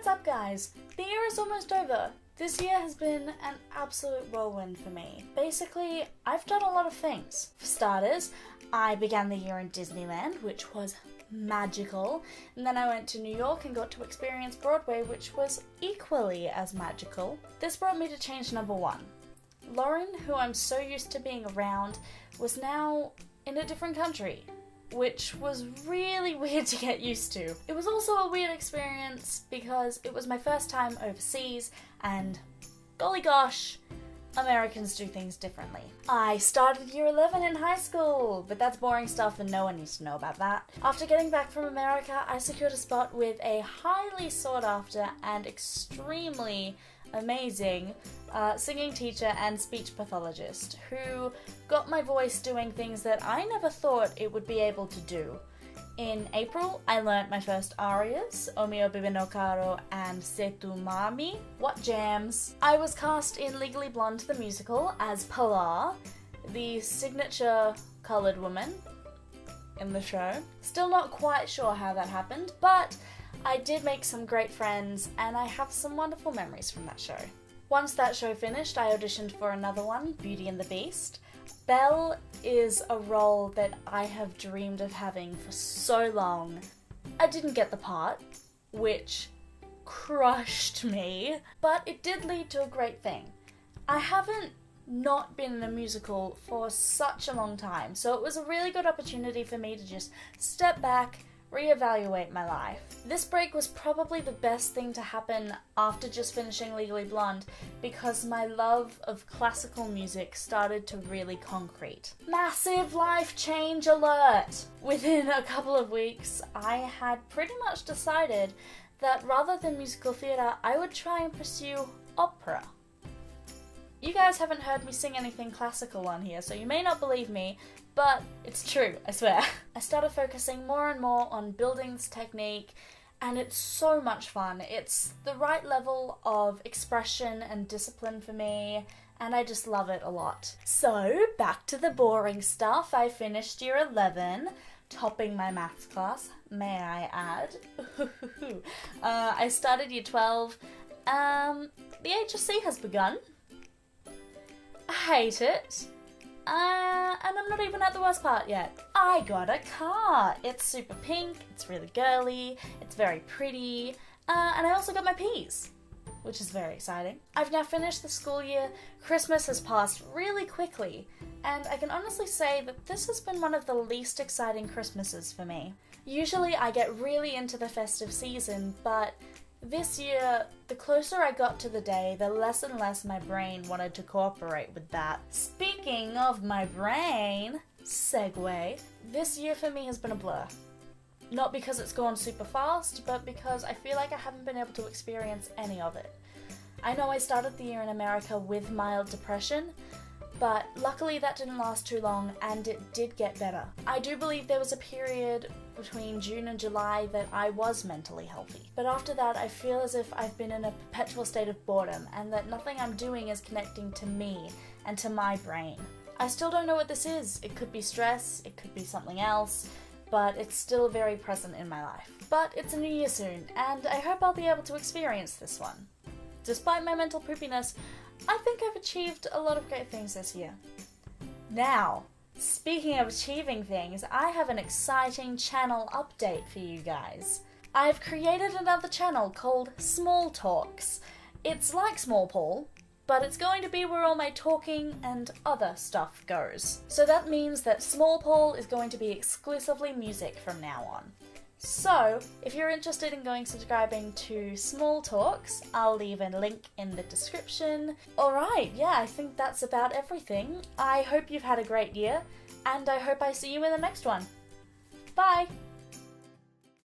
What's up guys? The year is almost over. This year has been an absolute whirlwind for me. Basically, I've done a lot of things. For starters, I began the year in Disneyland, which was magical, and then I went to New York and got to experience Broadway, which was equally as magical. This brought me to change number one. Lauren, who I'm so used to being around, was now in a different country, which was really weird to get used to. It was also a weird experience because it was my first time overseas, and golly gosh, Americans do things differently. I started year 11 in high school, but that's boring stuff and no one needs to know about that. After getting back from America, I secured a spot with a highly sought after and extremely amazing singing teacher and speech pathologist who got my voice doing things that I never thought it would be able to do. In April, I learnt my first arias, O mio bebe no caro and Se tu mami. What jams! I was cast in Legally Blonde the musical as Pilar, the signature coloured woman in the show. Still not quite sure how that happened, but I did make some great friends and I have some wonderful memories from that show. Once that show finished, I auditioned for another one, Beauty and the Beast. Belle is a role that I have dreamed of having for so long. I didn't get the part, which crushed me, but it did lead to a great thing. I haven't not been in a musical for such a long time, so it was a really good opportunity for me to just step back, reevaluate my life. This break was probably the best thing to happen after just finishing Legally Blonde because my love of classical music started to really concrete. Massive life change alert! Within a couple of weeks, I had pretty much decided that rather than musical theatre, I would try and pursue opera. You guys haven't heard me sing anything classical on here, so you may not believe me, but it's true, I swear. I started focusing more and more on building this technique, and it's so much fun. It's the right level of expression and discipline for me, and I just love it a lot. So, back to the boring stuff. I finished year 11, topping my maths class, may I add. I started year 12. The HSC has begun. I hate it. And I'm not even at the worst part yet. I got a car. It's super pink, it's really girly, it's very pretty, and I also got my P's, which is very exciting. I've now finished the school year, Christmas has passed really quickly, and I can honestly say that this has been one of the least exciting Christmases for me. Usually I get really into the festive season, but this year, the closer I got to the day, the less and less my brain wanted to cooperate with that. Speaking of my brain, segue, this year for me has been a blur. Not because it's gone super fast, but because I feel like I haven't been able to experience any of it. I know I started the year in America with mild depression, but luckily that didn't last too long and it did get better. I do believe there was a period between June and July that I was mentally healthy. But after that I feel as if I've been in a perpetual state of boredom and that nothing I'm doing is connecting to me and to my brain. I still don't know what this is. It could be stress, it could be something else, but it's still very present in my life. But it's a new year soon and I hope I'll be able to experience this one. Despite my mental poopiness, I think I've achieved a lot of great things this year. Now, speaking of achieving things, I have an exciting channel update for you guys. I've created another channel called Small Talks. It's like Small Paul, but it's going to be where all my talking and other stuff goes. So that means that Small Paul is going to be exclusively music from now on. So, if you're interested in subscribing to Small Talks, I'll leave a link in the description. Alright, yeah, I think that's about everything. I hope you've had a great year, and I hope I see you in the next one. Bye!